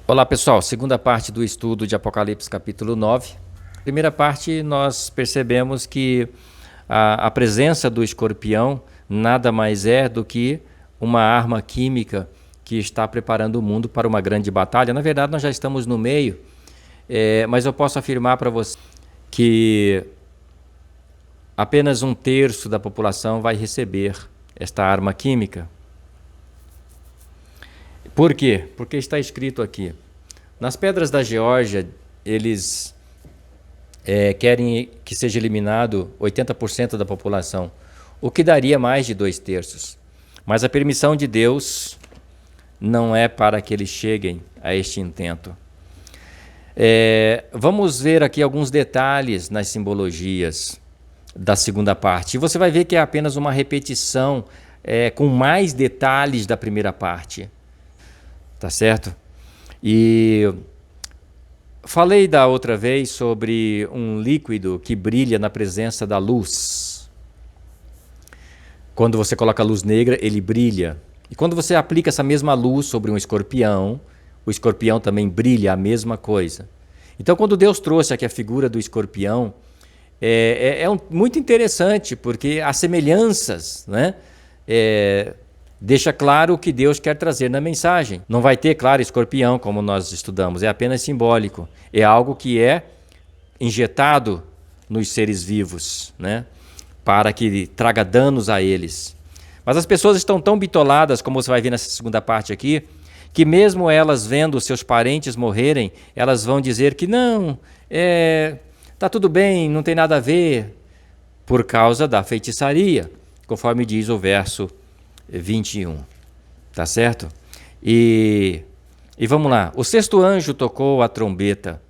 Olá pessoal, segunda parte do estudo de Apocalipse capítulo 9. Primeira parte nós percebemos que a presença do escorpião nada mais é do que uma arma química que está preparando o mundo para uma grande batalha. Na verdade nós já estamos no meio, mas eu posso afirmar para você que apenas 1/3 da população vai receber esta arma química. Por quê? Porque está escrito aqui. Nas pedras da Geórgia, eles querem que seja eliminado 80% da população, o que daria mais de 2/3. Mas a permissão de Deus não é para que eles cheguem a este intento. Vamos ver aqui alguns detalhes nas simbologias da segunda parte. E você vai ver que é apenas uma repetição com mais detalhes da primeira parte. Tá certo? E falei da outra vez sobre um líquido que brilha na presença da luz. Quando você coloca luz negra, ele brilha. E quando você aplica essa mesma luz sobre um escorpião, o escorpião também brilha a mesma coisa. Então, quando Deus trouxe aqui a figura do escorpião, muito interessante, porque há semelhanças, né? Deixa claro o que Deus quer trazer na mensagem. Não vai ter, claro, escorpião, como nós estudamos, é apenas simbólico. É algo que é injetado nos seres vivos, né? Para que traga danos a eles. Mas as pessoas estão tão bitoladas, como você vai ver nessa segunda parte aqui, que mesmo elas vendo seus parentes morrerem, elas vão dizer que não, tá tudo bem, não tem nada a ver, por causa da feitiçaria, conforme diz o verso 21, tá certo? E vamos lá. O sexto anjo tocou a trombeta.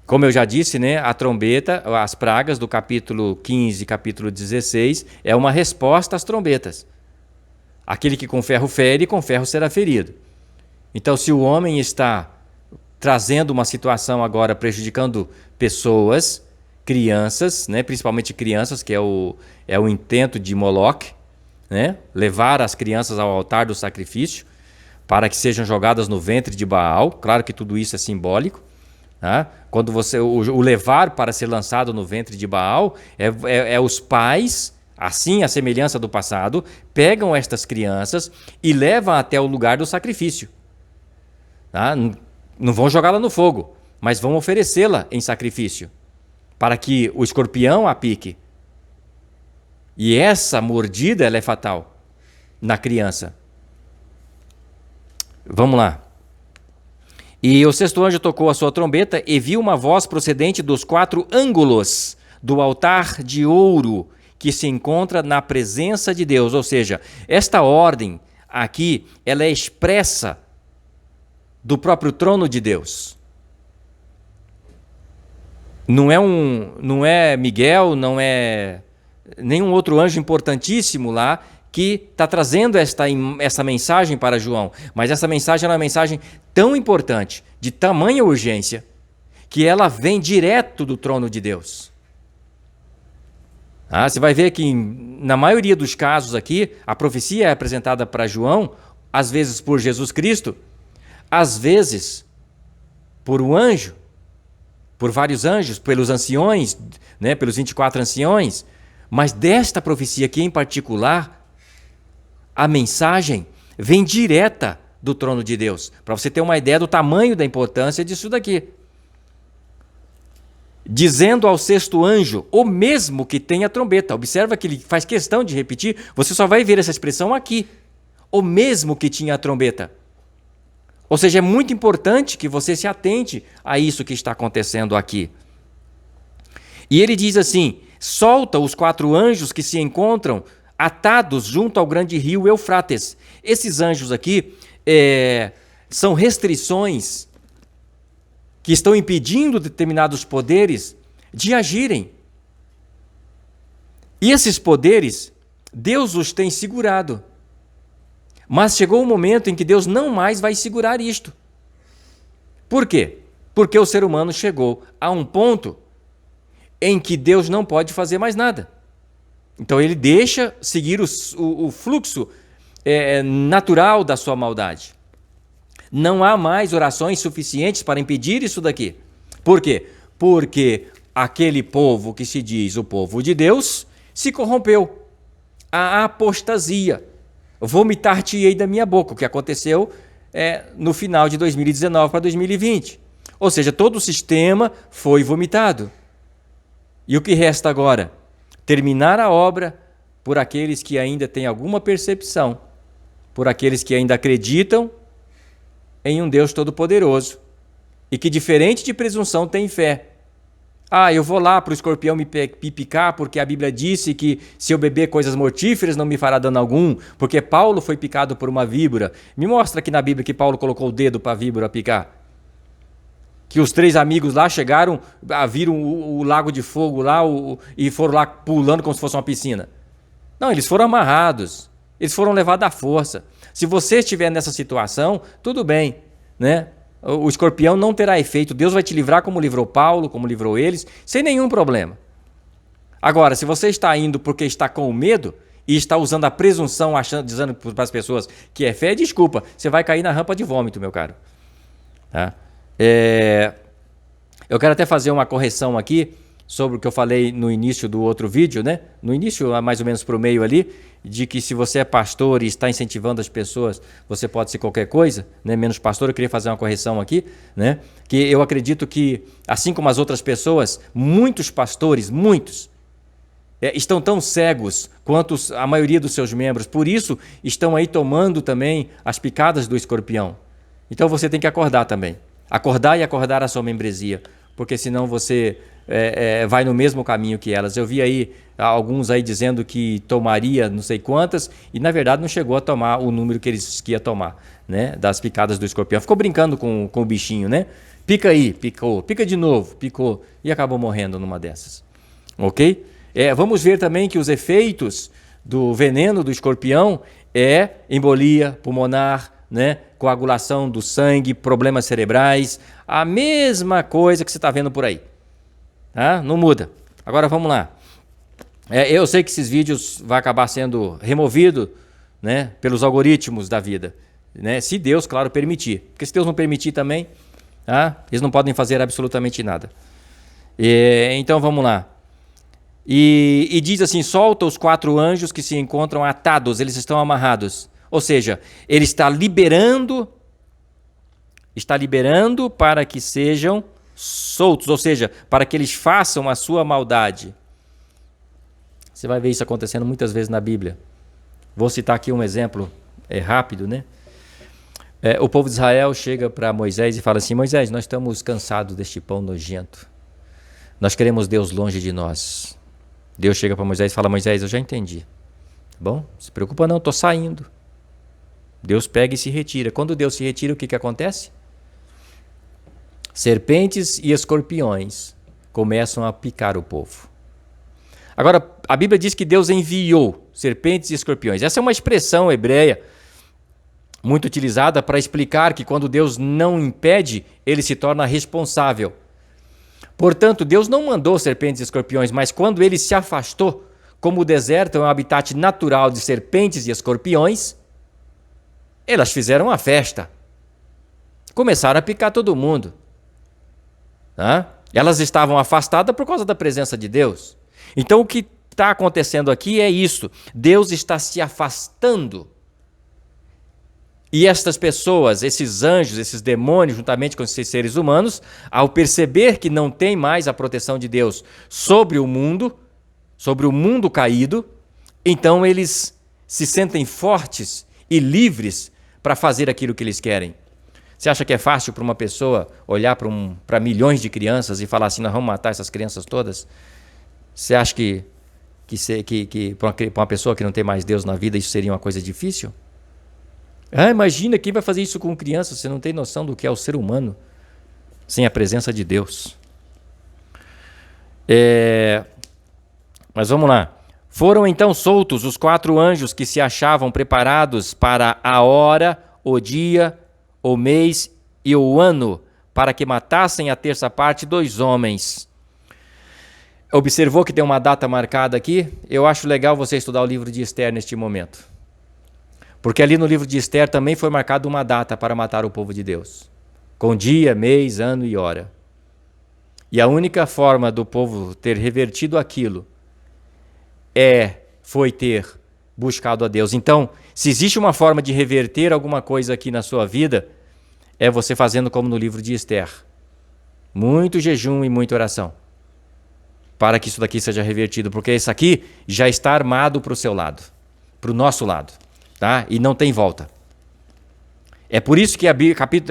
Como eu já disse, né? A trombeta, as pragas do capítulo 15 e capítulo 16 é uma resposta às trombetas. Aquele que com ferro fere, com ferro será ferido. Então, se o homem está trazendo uma situação agora prejudicando pessoas, crianças, né? Principalmente crianças, que é o intento de Moloque, né? Levar as crianças ao altar do sacrifício para que sejam jogadas no ventre de Baal. Claro que tudo isso é simbólico, tá? Quando você o levar para ser lançado no ventre de Baal, os pais, assim a semelhança do passado, pegam estas crianças e levam até o lugar do sacrifício, tá? Não vão jogá-la no fogo, mas vão oferecê-la em sacrifício para que o escorpião a pique. E essa mordida ela é fatal na criança. Vamos lá. E o sexto anjo tocou a sua trombeta e viu uma voz procedente dos 4 ângulos do altar de ouro que se encontra na presença de Deus. Ou seja, esta ordem aqui, ela é expressa do próprio trono de Deus. Não é Miguel, não é nenhum outro anjo importantíssimo lá que está trazendo essa mensagem para João. Mas essa mensagem é uma mensagem tão importante, de tamanha urgência, que ela vem direto do trono de Deus. Você vai ver que na maioria dos casos aqui, a profecia é apresentada para João, às vezes por Jesus Cristo, às vezes por um anjo, por vários anjos, pelos anciões, né, pelos 24 anciões. Mas desta profecia aqui em particular, a mensagem vem direta do trono de Deus, para você ter uma ideia do tamanho da importância disso daqui. Dizendo ao sexto anjo, o mesmo que tem a trombeta. Observa que ele faz questão de repetir, você só vai ver essa expressão aqui. O mesmo que tinha a trombeta. Ou seja, é muito importante que você se atente a isso que está acontecendo aqui. E ele diz assim: solta os 4 anjos que se encontram atados junto ao grande rio Eufrates. Esses anjos aqui são restrições que estão impedindo determinados poderes de agirem. E esses poderes, Deus os tem segurado. Mas chegou um momento em que Deus não mais vai segurar isto. Por quê? Porque o ser humano chegou a um ponto em que Deus não pode fazer mais nada. Então ele deixa seguir o fluxo natural da sua maldade. Não há mais orações suficientes para impedir isso daqui. Por quê? Porque aquele povo que se diz o povo de Deus se corrompeu. A apostasia. Vomitar-te-ei da minha boca, o que aconteceu no final de 2019 para 2020. Ou seja, todo o sistema foi vomitado. E o que resta agora? Terminar a obra por aqueles que ainda têm alguma percepção, por aqueles que ainda acreditam em um Deus Todo-Poderoso e que, diferente de presunção, tem fé. Eu vou lá para o escorpião me picar porque a Bíblia disse que se eu beber coisas mortíferas não me fará dano algum, porque Paulo foi picado por uma víbora. Me mostra aqui na Bíblia que Paulo colocou o dedo para a víbora picar. Que os 3 amigos lá chegaram, viram o lago de fogo lá e foram lá pulando como se fosse uma piscina. Não, eles foram amarrados, eles foram levados à força. Se você estiver nessa situação, tudo bem, né? O escorpião não terá efeito. Deus vai te livrar como livrou Paulo, como livrou eles, sem nenhum problema. Agora, se você está indo porque está com medo e está usando a presunção, dizendo para as pessoas que é fé, desculpa, você vai cair na rampa de vômito, meu caro. Tá? Eu quero até fazer uma correção aqui sobre o que eu falei no início do outro vídeo, né? No início, mais ou menos para o meio ali, de que se você é pastor e está incentivando as pessoas, você pode ser qualquer coisa, né? Menos pastor. Eu queria fazer uma correção aqui, né? Que eu acredito que, assim como as outras pessoas, muitos pastores, estão tão cegos quanto a maioria dos seus membros, por isso estão aí tomando também as picadas do escorpião. Então você tem que acordar também. Acordar e acordar a sua membresia, porque senão você vai no mesmo caminho que elas. Eu vi aí alguns aí dizendo que tomaria não sei quantas e na verdade não chegou a tomar o número que eles iam tomar, né, das picadas do escorpião. Ficou brincando com o bichinho, né? Pica aí, picou, pica de novo, picou e acabou morrendo numa dessas. Ok? Vamos ver também que os efeitos do veneno do escorpião é embolia pulmonar, né? Coagulação do sangue, problemas cerebrais, a mesma coisa que você está vendo por aí. Tá? Não muda. Agora vamos lá. Eu sei que esses vídeos vão acabar sendo removidos, né, pelos algoritmos da vida, né? Se Deus, claro, permitir. Porque se Deus não permitir também, eles não podem fazer absolutamente nada. Então vamos lá. E diz assim: solta os 4 anjos que se encontram atados, eles estão amarrados. Ou seja, ele está liberando para que sejam soltos, ou seja, para que eles façam a sua maldade. Você vai ver isso acontecendo muitas vezes na Bíblia. Vou citar aqui um exemplo rápido, né? O povo de Israel chega para Moisés e fala assim: Moisés, nós estamos cansados deste pão nojento. Nós queremos Deus longe de nós. Deus chega para Moisés e fala: Moisés, eu já entendi. Tá bom? Não se preocupa não, estou saindo. Deus pega e se retira. Quando Deus se retira, o que acontece? Serpentes e escorpiões começam a picar o povo. Agora, a Bíblia diz que Deus enviou serpentes e escorpiões. Essa é uma expressão hebreia muito utilizada para explicar que quando Deus não impede, ele se torna responsável. Portanto, Deus não mandou serpentes e escorpiões, mas quando ele se afastou, como o deserto é um habitat natural de serpentes e escorpiões, elas fizeram uma festa. Começaram a picar todo mundo. Elas estavam afastadas por causa da presença de Deus. Então o que está acontecendo aqui é isso. Deus está se afastando. E estas pessoas, esses anjos, esses demônios, juntamente com esses seres humanos, ao perceber que não tem mais a proteção de Deus sobre o mundo caído, então eles se sentem fortes e livres para fazer aquilo que eles querem. Você acha que é fácil para uma pessoa olhar para milhões de crianças e falar assim: nós vamos matar essas crianças todas? Você acha que para uma pessoa que não tem mais Deus na vida isso seria uma coisa difícil? Imagina quem vai fazer isso com crianças. Você não tem noção do que é o ser humano sem a presença de Deus. Mas vamos lá. Foram então soltos os 4 anjos que se achavam preparados para a hora, o dia, o mês e o ano, para que matassem a terça parte dos homens. Observou que tem uma data marcada aqui? Eu acho legal você estudar o livro de Esther neste momento. Porque ali no livro de Esther também foi marcada uma data para matar o povo de Deus, com dia, mês, ano e hora. E a única forma do povo ter revertido aquilo foi ter buscado a Deus. Então, se existe uma forma de reverter alguma coisa aqui na sua vida, é você fazendo como no livro de Esther. Muito jejum e muita oração, para que isso daqui seja revertido, porque isso aqui já está armado para o seu lado, para o nosso lado, tá? E não tem volta. É por isso que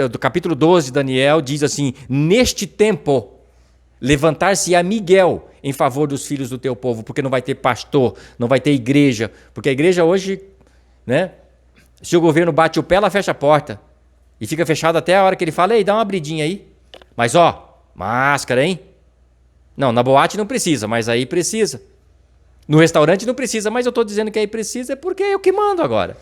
do capítulo 12 de Daniel diz assim: neste tempo levantar-se-á Miguel em favor dos filhos do teu povo, porque não vai ter pastor, não vai ter igreja, porque a igreja hoje, né? Se o governo bate o pé, ela fecha a porta e fica fechada até a hora que ele fala: ei, dá uma abridinha aí. Mas máscara, hein? Não, na boate não precisa, mas aí precisa. No restaurante não precisa, mas eu estou dizendo que aí precisa porque é eu que mando agora.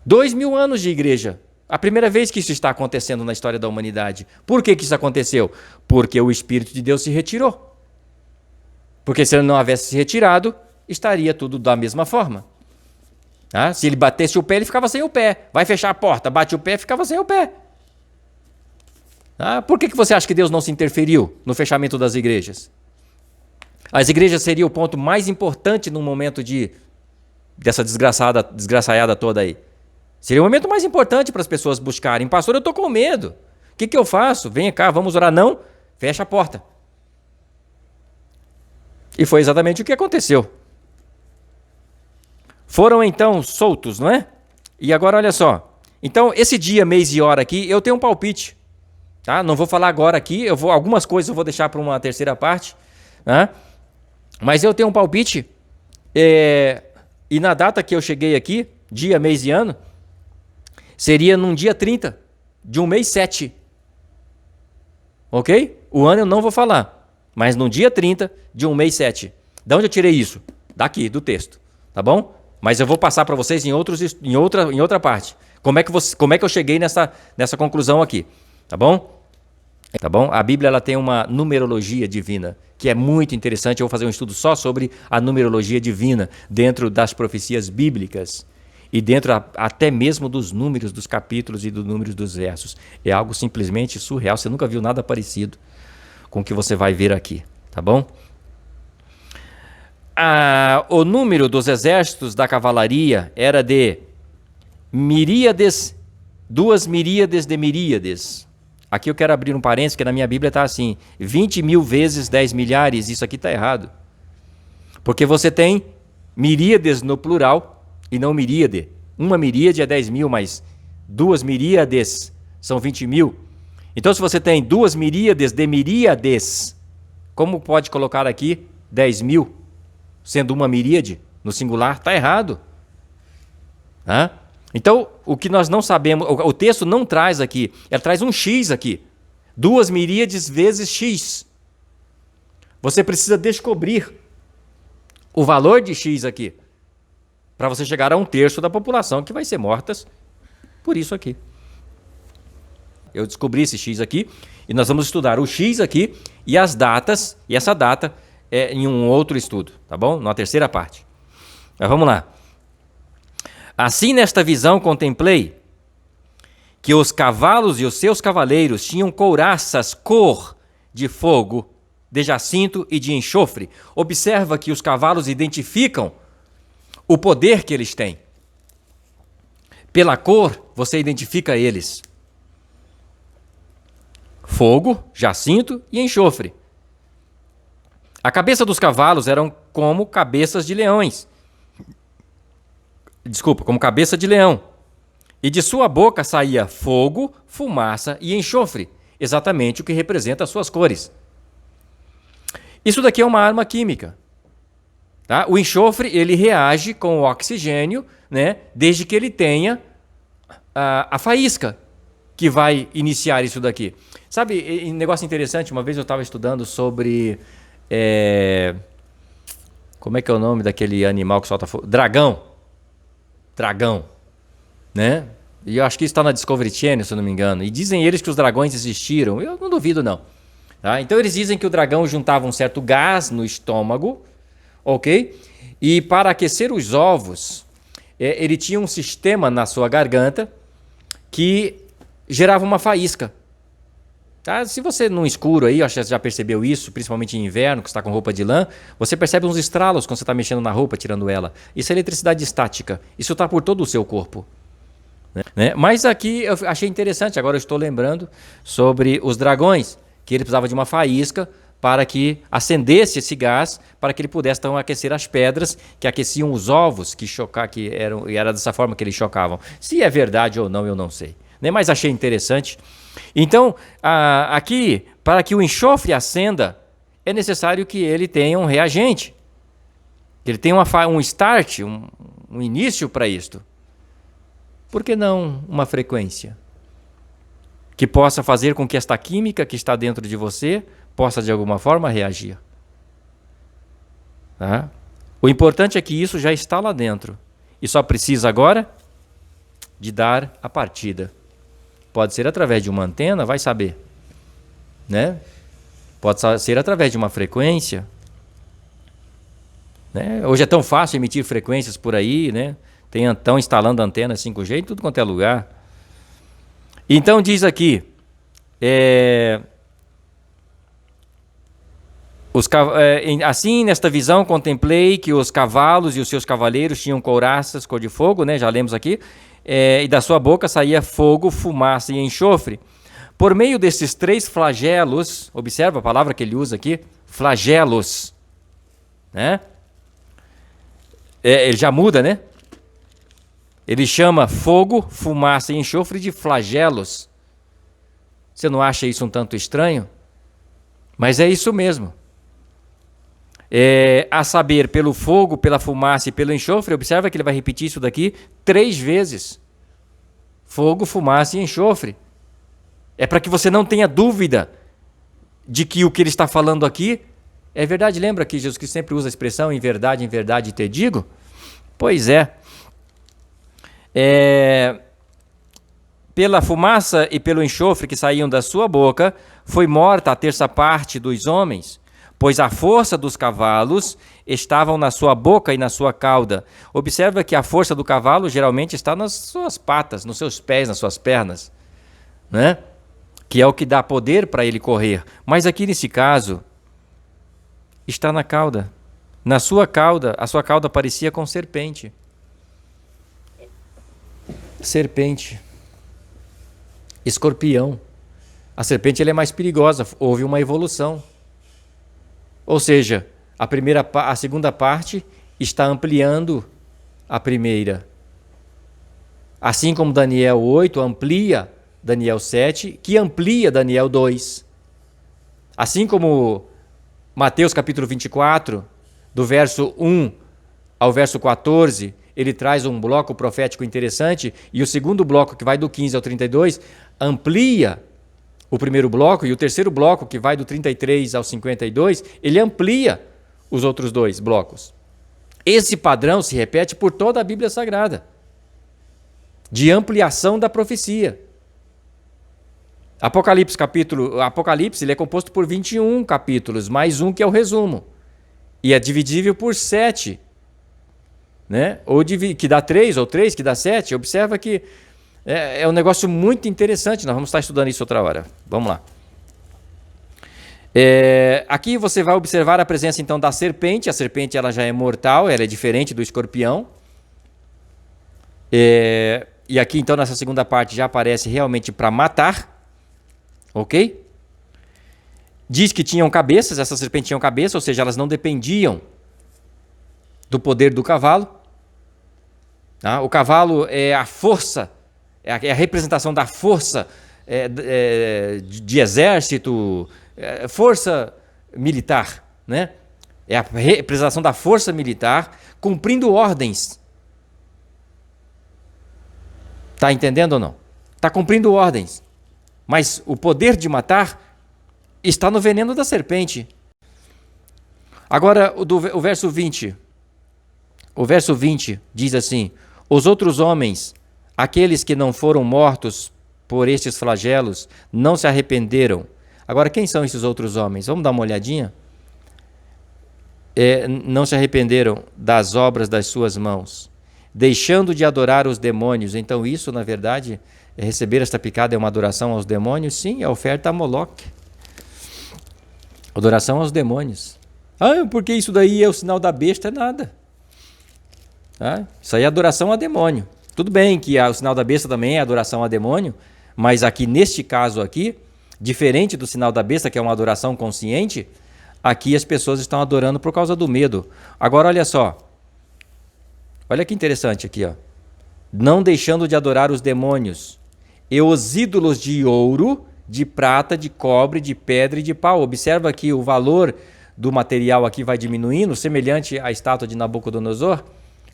2000 anos de igreja. A primeira vez que isso está acontecendo na história da humanidade. Por que isso aconteceu? Porque o Espírito de Deus se retirou. Porque se ele não havesse se retirado, estaria tudo da mesma forma. Se ele batesse o pé, ele ficava sem o pé. Vai fechar a porta, bate o pé, ficava sem o pé. Por que você acha que Deus não se interferiu no fechamento das igrejas? As igrejas seriam o ponto mais importante num momento dessa desgraçaiada toda aí. Seria o momento mais importante para as pessoas buscarem. Pastor, eu estou com medo. O que eu faço? Venha cá, vamos orar. Não, fecha a porta. E foi exatamente o que aconteceu. Foram então soltos, não é? E agora olha só. Então, esse dia, mês e hora aqui, eu tenho um palpite. Tá? Não vou falar agora aqui, algumas coisas eu vou deixar para uma terceira parte. Tá? Mas eu tenho um palpite. E na data que eu cheguei aqui, dia, mês e ano, seria num dia 30 de um mês 7. Ok? O ano eu não vou falar. Mas num dia 30 de um mês 7. De onde eu tirei isso? Daqui, do texto. Tá bom? Mas eu vou passar para vocês em outra parte. Como é que eu cheguei nessa conclusão aqui? Tá bom? Tá bom? A Bíblia ela tem uma numerologia divina, que é muito interessante. Eu vou fazer um estudo só sobre a numerologia divina dentro das profecias bíblicas. E dentro até mesmo dos números dos capítulos e dos números dos versos. É algo simplesmente surreal. Você nunca viu nada parecido com o que você vai ver aqui. Tá bom? O número dos exércitos da cavalaria era de miríades, 2 miríades de miríades. Aqui eu quero abrir um parênteses, que na minha Bíblia está assim, 20.000 vezes 10 milhares. Isso aqui está errado. Porque você tem miríades no plural, e não miríade. Uma miríade é 10.000, mas 2 miríades são 20.000. Então, se você tem 2 miríades de miríades, como pode colocar aqui 10.000, sendo uma miríade no singular? Está errado. Então, o que nós não sabemos, o texto não traz aqui, ele traz um X aqui. 2 miríades vezes X. Você precisa descobrir o valor de X aqui, para você chegar a 1/3 da população que vai ser mortas por isso aqui. Eu descobri esse X aqui e nós vamos estudar o X aqui e as datas, e essa data é em um outro estudo, tá bom? Na terceira parte. Mas vamos lá. Assim, nesta visão, contemplei que os cavalos e os seus cavaleiros tinham couraças cor de fogo, de jacinto e de enxofre. Observa que os cavalos identificam o poder que eles têm. Pela cor, você identifica eles. Fogo, jacinto e enxofre. A cabeça dos cavalos eram como cabeças de leões. Como cabeça de leão. E de sua boca saía fogo, fumaça e enxofre. Exatamente o que representa as suas cores. Isso daqui é uma arma química. Tá? O enxofre ele reage com o oxigênio, né, desde que ele tenha a faísca que vai iniciar isso daqui. Sabe, um negócio interessante, uma vez eu estava estudando sobre... como é que é o nome daquele animal que solta fogo? Dragão, né? E eu acho que isso está na Discovery Channel, se eu não me engano. E dizem eles que os dragões existiram. Eu não duvido, não. Tá? Então eles dizem que o dragão juntava um certo gás no estômago, ok? E para aquecer os ovos, ele tinha um sistema na sua garganta que gerava uma faísca. Tá? Se você no escuro aí, acho que você já percebeu isso, principalmente em inverno, que você está com roupa de lã, você percebe uns estralos quando você está mexendo na roupa, tirando ela. Isso é eletricidade estática. Isso está por todo o seu corpo. Né? Mas aqui eu achei interessante, agora eu estou lembrando sobre os dragões, que ele precisava de uma faísca para que acendesse esse gás, para que ele pudesse então aquecer as pedras que aqueciam os ovos, que era dessa forma que eles chocavam. Se é verdade ou não, eu não sei. Né? Mas achei interessante. Então, aqui, para que o enxofre acenda, é necessário que ele tenha um reagente. Que ele tenha um start, um início para isto. Por que não uma frequência? Que possa fazer com que esta química que está dentro de você possa de alguma forma reagir. Tá? O importante é que isso já está lá dentro. E só precisa agora de dar a partida. Pode ser através de uma antena, vai saber. Né? Pode ser através de uma frequência. Né? Hoje é tão fácil emitir frequências por aí, né? Estão instalando antenas 5G em tudo quanto é lugar. Então diz aqui, assim nesta visão contemplei que os cavalos e os seus cavaleiros tinham couraças cor de fogo, né? Já lemos aqui, e da sua boca saía fogo, fumaça e enxofre. Por meio desses 3 flagelos, observa a palavra que ele usa aqui, flagelos, né? Ele já muda, né? Ele chama fogo, fumaça e enxofre de flagelos. Você não acha isso um tanto estranho? Mas é isso mesmo. A saber, pelo fogo, pela fumaça e pelo enxofre, observa que ele vai repetir isso daqui 3 vezes. Fogo, fumaça e enxofre. É para que você não tenha dúvida de que o que ele está falando aqui é verdade. Lembra que Jesus Cristo sempre usa a expressão em verdade te digo? Pois é. Pela fumaça e pelo enxofre que saíam da sua boca, foi morta a 1/3 dos homens, pois a força dos cavalos estavam na sua boca e na sua cauda. Observa que a força do cavalo geralmente está nas suas patas, nos seus pés, nas suas pernas, né? Que é o que dá poder para ele correr. Mas aqui nesse caso, está na cauda. Na sua cauda, a sua cauda parecia com serpente. Serpente. Escorpião. A serpente ela é mais perigosa, houve uma evolução. Ou seja, a segunda parte está ampliando a primeira. Assim como Daniel 8 amplia Daniel 7, que amplia Daniel 2. Assim como Mateus capítulo 24, do verso 1 ao verso 14, ele traz um bloco profético interessante, e o segundo bloco, que vai do 15 ao 32, amplia o primeiro bloco, e o terceiro bloco, que vai do 33 ao 52, ele amplia os outros 2 blocos. Esse padrão se repete por toda a Bíblia Sagrada, de ampliação da profecia. Apocalipse ele é composto por 21 capítulos, mais um que é o resumo, e é dividível por 7, né? Que dá 3, ou 3 que dá 7. Observa que é um negócio muito interessante. Nós vamos estar estudando isso outra hora. Vamos lá. Aqui você vai observar a presença então da serpente. A serpente ela já é mortal, ela é diferente do escorpião. E aqui então nessa segunda parte já aparece realmente para matar. Ok? Diz que tinham cabeças, essas serpentes tinham cabeça, ou seja, elas não dependiam do poder do cavalo. Tá? O cavalo é a força, é a representação da força de exército, força militar, né? É a representação da força militar cumprindo ordens. Está entendendo ou não? Está cumprindo ordens. Mas o poder de matar está no veneno da serpente. Agora, o verso 20. O verso 20 diz assim: os outros homens, aqueles que não foram mortos por estes flagelos, não se arrependeram. Agora, quem são esses outros homens? Vamos dar uma olhadinha? não se arrependeram das obras das suas mãos, deixando de adorar os demônios. Então isso, na verdade, receber esta picada é uma adoração aos demônios? Sim, é oferta a Moloque. Adoração aos demônios. Porque isso daí é o sinal da besta? É nada. Isso aí é adoração a demônio. Tudo bem que o sinal da besta também é adoração a demônio, mas aqui, neste caso aqui, diferente do sinal da besta, que é uma adoração consciente, aqui as pessoas estão adorando por causa do medo. Agora, olha só. Olha que interessante aqui, ó. Não deixando de adorar os demônios e os ídolos de ouro, de prata, de cobre, de pedra e de pau. Observa que o valor do material aqui vai diminuindo, semelhante à estátua de Nabucodonosor.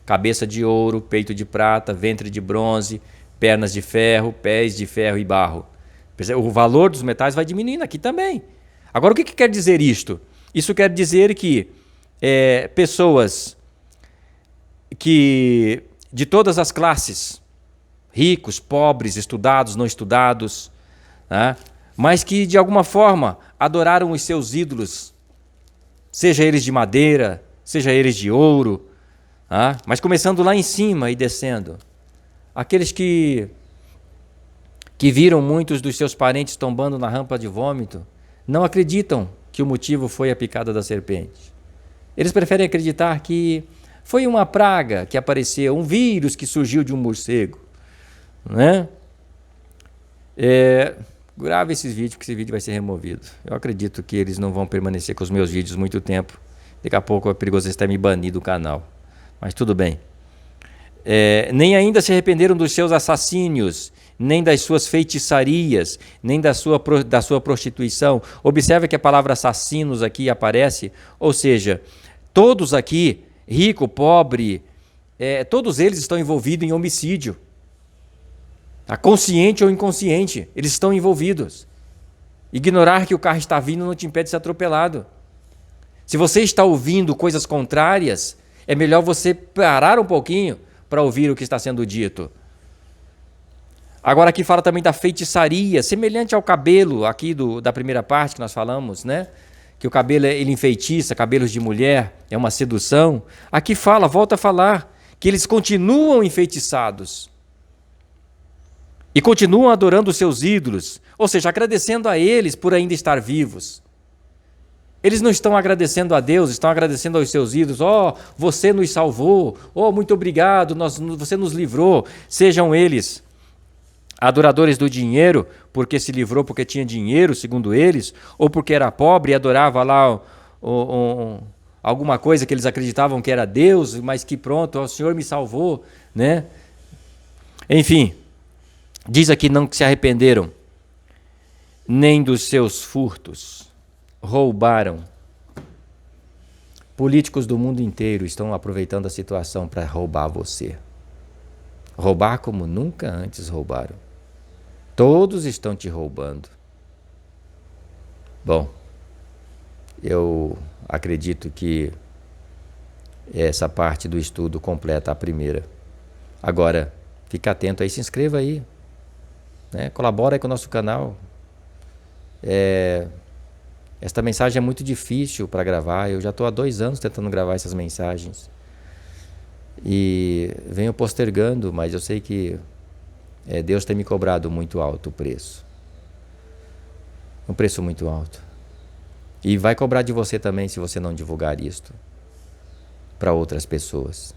Cabeça de ouro, peito de prata, ventre de bronze, pernas de ferro, pés de ferro e barro. O valor dos metais vai diminuindo aqui também. Agora, o que quer dizer isto? Isso quer dizer que pessoas que de todas as classes, ricos, pobres, estudados, não estudados, mas que de alguma forma adoraram os seus ídolos, seja eles de madeira, seja eles de ouro, mas começando lá em cima e descendo. Aqueles que viram muitos dos seus parentes tombando na rampa de vômito, não acreditam que o motivo foi a picada da serpente. Eles preferem acreditar que foi uma praga que apareceu, um vírus que surgiu de um morcego. Grave esses vídeos, que esse vídeo vai ser removido. Eu acredito que eles não vão permanecer com os meus vídeos muito tempo. Daqui a pouco é perigoso estar me banir do canal. Mas tudo bem. Nem ainda se arrependeram dos seus assassínios, nem das suas feitiçarias, nem da sua prostituição. Observe que a palavra assassinos aqui aparece, ou seja, todos aqui, rico, pobre, todos eles estão envolvidos em homicídio. Consciente ou inconsciente, eles estão envolvidos. Ignorar que o carro está vindo não te impede de ser atropelado. Se você está ouvindo coisas contrárias, é melhor você parar um pouquinho para ouvir o que está sendo dito. Agora aqui fala também da feitiçaria, semelhante ao cabelo aqui da primeira parte que nós falamos, que o cabelo ele enfeitiça, cabelos de mulher, é uma sedução. Aqui volta a falar, que eles continuam enfeitiçados. E continuam adorando os seus ídolos, ou seja, agradecendo a eles por ainda estar vivos. Eles não estão agradecendo a Deus, estão agradecendo aos seus ídolos. Você nos salvou. Muito obrigado, você nos livrou. Sejam eles adoradores do dinheiro, porque se livrou porque tinha dinheiro, segundo eles, ou porque era pobre e adorava lá alguma coisa que eles acreditavam que era Deus, mas que pronto, o Senhor me salvou, Enfim, diz aqui não que se arrependeram, nem dos seus furtos. Roubaram. Políticos do mundo inteiro estão aproveitando a situação para roubar você. Roubar como nunca antes roubaram. Todos estão te roubando. Bom, eu acredito que essa parte do estudo completa a primeira. Agora, fica atento aí, se inscreva aí. Colabora aí com o nosso canal. Esta mensagem é muito difícil para gravar. Eu já estou há 2 anos tentando gravar essas mensagens. E venho postergando, mas eu sei que Deus tem me cobrado muito alto o preço. Um preço muito alto. E vai cobrar de você também se você não divulgar isto para outras pessoas.